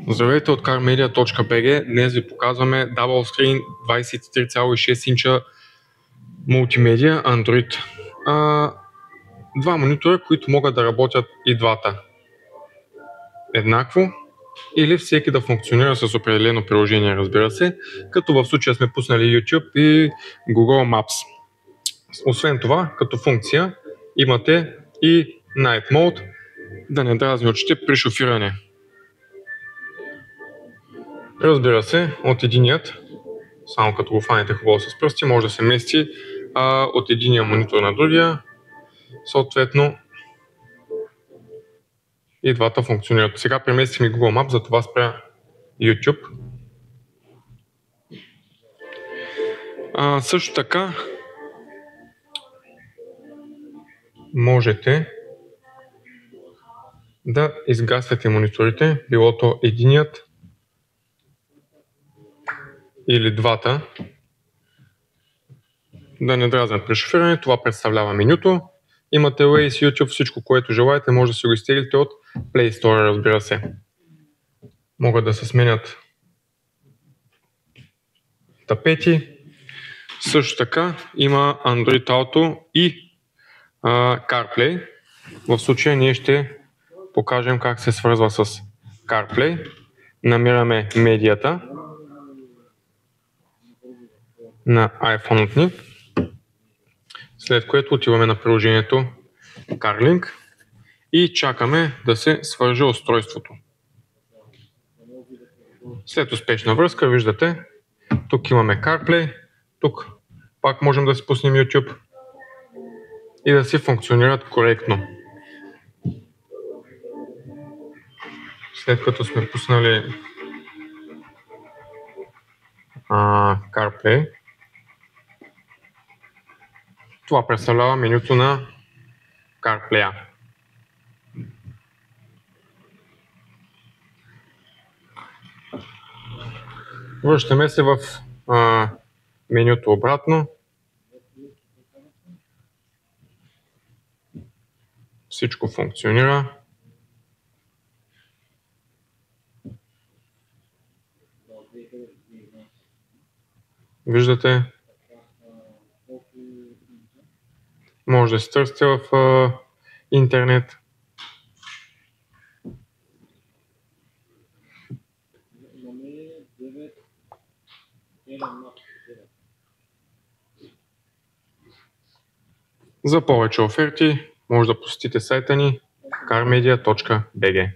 Здравейте от carmedia.bg. Днес ви показваме Double Screen 23,6 инча мултимедия Android. Два монитора, които могат да работят и двата еднакво или всеки да функционира с определено приложение, разбира се, като в случая сме пуснали YouTube и Google Maps. Освен това, като функция имате и Night Mode, да не дразни очите при шофиране. Разбира се, от единият, само като го фанете хубаво с пръсти, може да се мести от единия монитор на другия. Съответно и двата функционират. Сега преместим и Google Maps, затова спря YouTube. Също така можете да изгасвате мониторите, било то единият или двата, да не дразнят при шофиране. Това представлява менюто. Имате Waze, YouTube, всичко, което желаете, може да си го изтеглите от Play Store, разбира се. Могат да се сменят тапети. Също така има Android Auto и CarPlay. В случая ние ще покажем как се свързва с CarPlay. Намираме медията на iPhone-ът ни, след което отиваме на приложението CarLink и чакаме да се свърже устройството. След успешна връзка, виждате, тук имаме CarPlay, тук пак можем да си пуснем YouTube и да си функционират коректно. След като сме пуснали CarPlay, това представлява менюто на CarPlay. Връщаме се в менюто обратно. Всичко функционира. Виждате, може да се търсите в интернет. За повече оферти може да посетите сайта ни carmedia.bg.